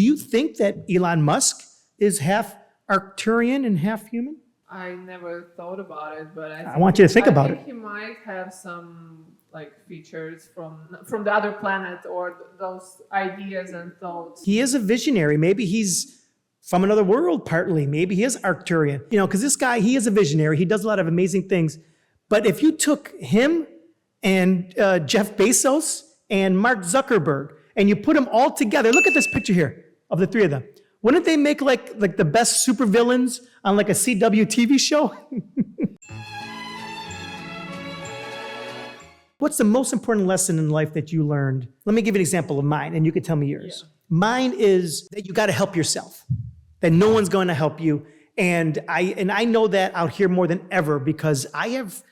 you think that Elon Musk is half Arcturian and half human? I never thought about it, but I want you to think about it. I think he might have some like features from the other planet or those ideas and thoughts. He is a visionary. Maybe he's from another world partly. Maybe he is Arcturian. You know, because this guy, he is a visionary. He does a lot of amazing things. But if you took him and Jeff Bezos and Mark Zuckerberg and you put them all together, look at this picture here of the three of them. Wouldn't they make like the best supervillains on like a CW TV show? What's the most important lesson in life that you learned? Let me give you an example of mine, and you can tell me yours. Yeah. Mine is that you got to help yourself, that no one's going to help you. And I know that out here more than ever because I have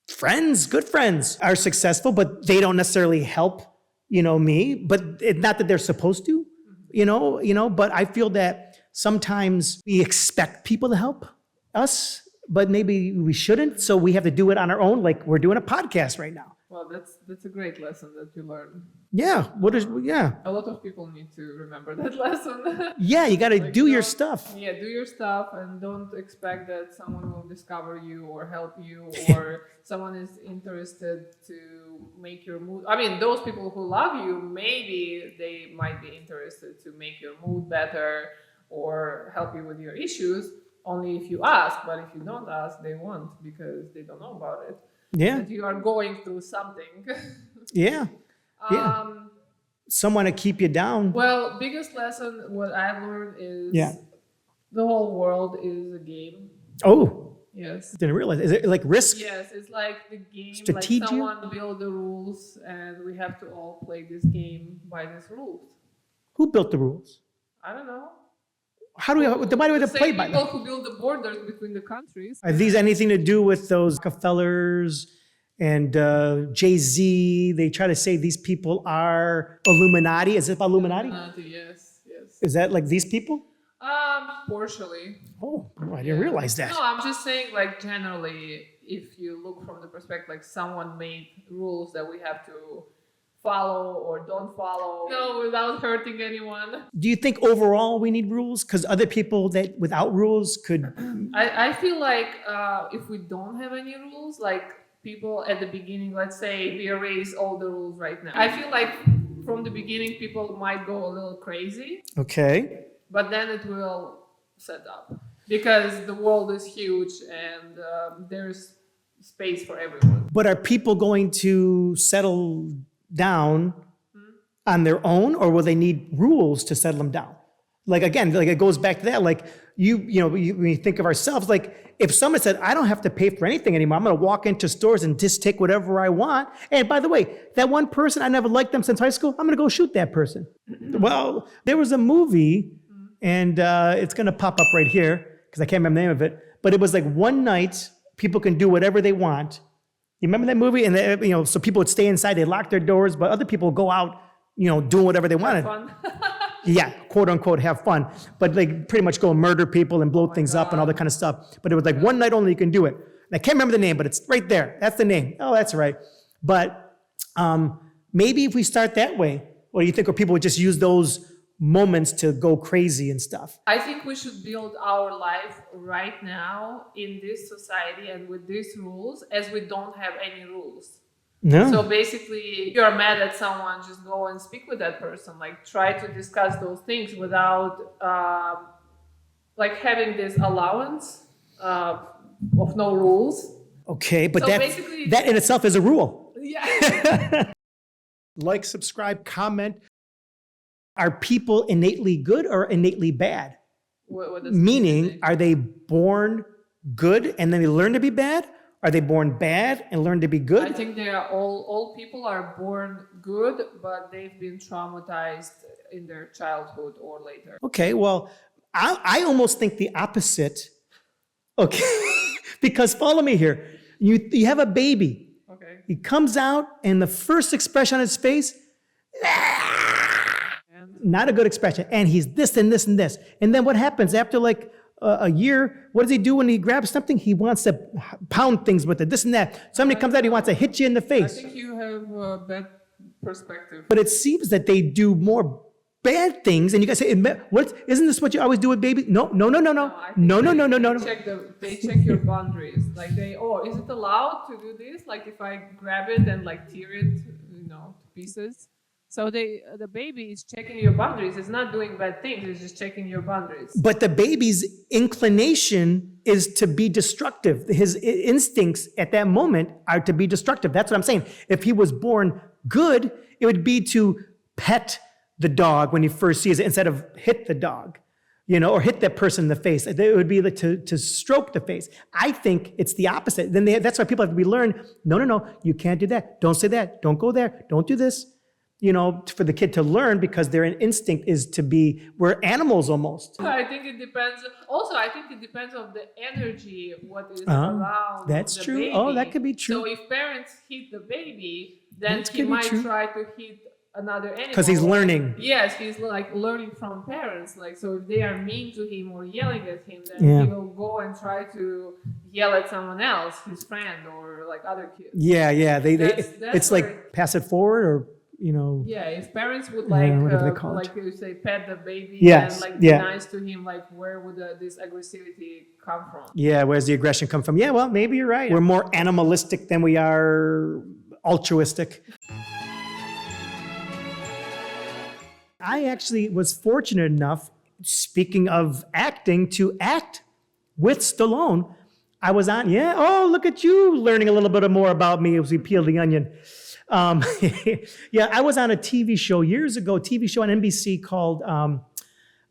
friends, good friends, are successful, but they don't necessarily help, me. But it's not that they're supposed to, but I feel that sometimes we expect people to help us, but maybe we shouldn't. So we have to do it on our own. Like we're doing a podcast right now. Well, that's a great lesson that you learned. Yeah. A lot of people need to remember that lesson. Yeah, you got to do your stuff. Yeah, do your stuff and don't expect that someone will discover you or help you or someone is interested to make your mood. I mean, those people who love you, maybe they might be interested to make your mood better or help you with your issues only if you ask. But if you don't ask, they won't because they don't know about it. Yeah. That you are going through something. Yeah. Yeah. Someone to keep you down. Well, biggest lesson what I've learned is the whole world is a game. Oh. Yes. Didn't realize. Is it like Risk? Yes, it's like the game. Strategia? Like someone built the rules and we have to all play this game by these rules. Who built the rules? I don't know. Why do we have to play by them? People who build the borders between the countries. Are these anything to do with those Rockefellers and Jay-Z? They try to say these people are Illuminati. Is it about Illuminati? Yes. Is that like these people? Partially. Oh, I didn't realize that. No, I'm just saying like generally, if you look from the perspective, like someone made rules that we have to follow or don't follow, without hurting anyone. Do you think overall we need rules? Because other people that without rules could... I feel like if we don't have any rules, like people at the beginning, let's say we erase all the rules right now. I feel like from the beginning, people might go a little crazy. Okay. But then it will set up because the world is huge and there's space for everyone. But are people going to settle down on their own, or will they need rules to settle them down? Like again, like it goes back to that. Like when you think of ourselves, like if someone said, "I don't have to pay for anything anymore. I'm going to walk into stores and just take whatever I want." And by the way, that one person I never liked them since high school. I'm going to go shoot that person. Well, there was a movie, and it's going to pop up right here because I can't remember the name of it. But it was like one night people can do whatever they want. You remember that movie? And they, so people would stay inside, they lock their doors, but other people would go out, doing whatever they wanted. Have fun. Yeah, quote unquote, have fun. But like pretty much go and murder people and blow things up and all that kind of stuff. But it was like one night only you can do it. And I can't remember the name, but it's right there. That's the name. Oh, that's right. But maybe if we start that way, what do you think? Or people would just use those moments to go crazy and stuff? I think we should build our life right now in this society and with these rules as we don't have any rules. No. So basically, if you're mad at someone, just go and speak with that person. Like try to discuss those things without like having this allowance of no rules. Okay, but So that in itself is a rule. Yeah. Like, subscribe, comment. Are people innately good or innately bad? What does Meaning, are they born good and then they learn to be bad? Are they born bad and learn to be good? I think they are all people are born good, but they've been traumatized in their childhood or later. Okay, well, I almost think the opposite. Okay, because follow me here. You have a baby. Okay. He comes out and the first expression on his face, not a good expression. And he's this and this and this. And then what happens after like a year? What does he do when he grabs something? He wants to pound things with it, this and that. Somebody comes out, he wants to hit you in the face. I think you have a bad perspective. But it seems that they do more bad things, and you guys say, "What? Isn't this what you always do with babies?" No. I think No. they check your boundaries. Like is it allowed to do this? Like if I grab it and like tear it, to pieces. So the baby is checking your boundaries. It's not doing bad things. It's just checking your boundaries. But the baby's inclination is to be destructive. His instincts at that moment are to be destructive. That's what I'm saying. If he was born good, it would be to pet the dog when he first sees it instead of hit the dog, or hit that person in the face. It would be to stroke the face. I think it's the opposite. Then that's why people have to be learned, no, you can't do that. Don't say that. Don't go there. Don't do this. For the kid to learn, because their instinct is to be, we're animals almost. I think it depends. Also, I think it depends on the energy, what is around that's the true. baby. Oh, that could be true. So if parents hit the baby, then That he could be might true. try to hit another animal. Because he's learning. Yes, he's like learning from parents. Like, so if they are mean to him or yelling at him, then Yeah. he will go and try to yell at someone else, his friend or like other kids. Yeah. That's It's where- like pass it forward, or Yeah, if parents would whatever they call it. like you say, pet the baby Yes, and like be yeah. nice to him, like where would this aggressivity come from? yeah, where's the aggression come from? Yeah, well, maybe you're right. We're more animalistic than we are altruistic. I actually was fortunate enough, speaking of acting, to act with Stallone. I was on, look at you learning a little bit more about me as we peel the onion. I was on a TV show years ago, TV show on NBC called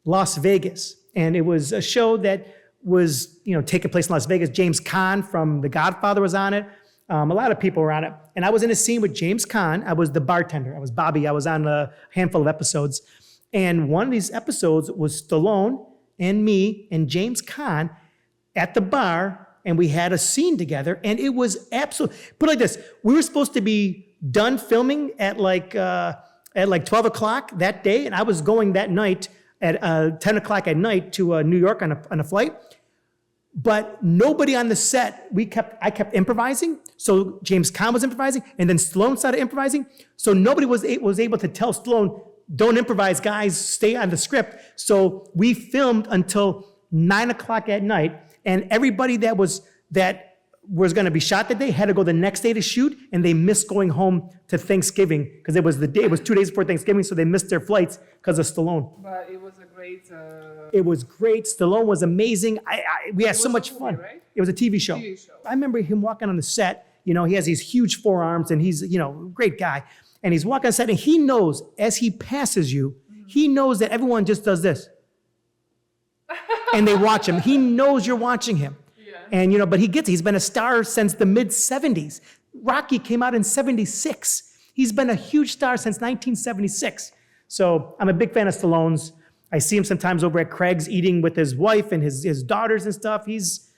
Las Vegas. And it was a show that was, taking place in Las Vegas. James Caan from The Godfather was on it. A lot of people were on it. And I was in a scene with James Caan. I was the bartender. I was Bobby. I was on a handful of episodes. And one of these episodes was Stallone and me and James Caan at the bar. And we had a scene together. And it was absolutely, put it like this. We were supposed to be done filming at like 12 o'clock that day. And I was going that night at 10 o'clock at night to New York on a flight. But nobody on the set, I kept improvising. So James Caan was improvising, and then Stallone started improvising. So nobody was able to tell Stallone, don't improvise, guys, stay on the script. So we filmed until 9 o'clock at night, and everybody that was going to be shot that day had to go the next day to shoot, and they missed going home to Thanksgiving because it was 2 days before Thanksgiving, so they missed their flights because of Stallone. But it was a great. It was great. Stallone was amazing. We had so much fun. Right? It was a TV show. I remember him walking on the set. He has these huge forearms, and he's a great guy. And he's walking on set, and he knows as he passes you, he knows that everyone just does this, and they watch him. He knows you're watching him. And, but he's been a star since the mid 70s. Rocky came out in 76. He's been a huge star since 1976. So I'm a big fan of Stallone's. I see him sometimes over at Craig's eating with his wife and his daughters and stuff. He's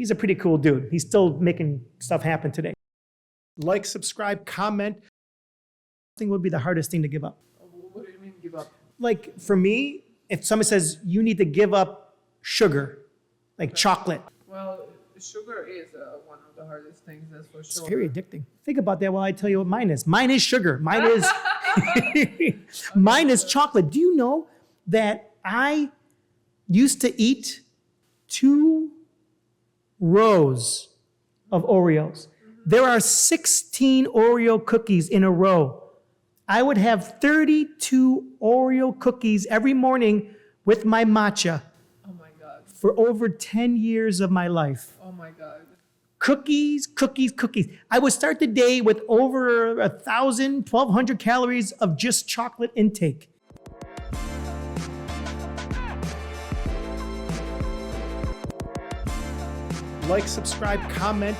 a pretty cool dude. He's still making stuff happen today. Like, subscribe, comment. I think would be the hardest thing to give up. What do you mean give up? Like for me, if somebody says you need to give up sugar, like chocolate. Well, sugar is one of the hardest things, that's for sure. It's very addicting. Think about that while I tell you what mine is. Mine is sugar. Mine is chocolate. Do you know that I used to eat 2 rows of Oreos? There are 16 Oreo cookies in a row. I would have 32 Oreo cookies every morning with my matcha. Oh my God. For over 10 years of my life. Oh my God. Cookies. I would start the day with over 1,000, 1,200 calories of just chocolate intake. Like, subscribe, comment.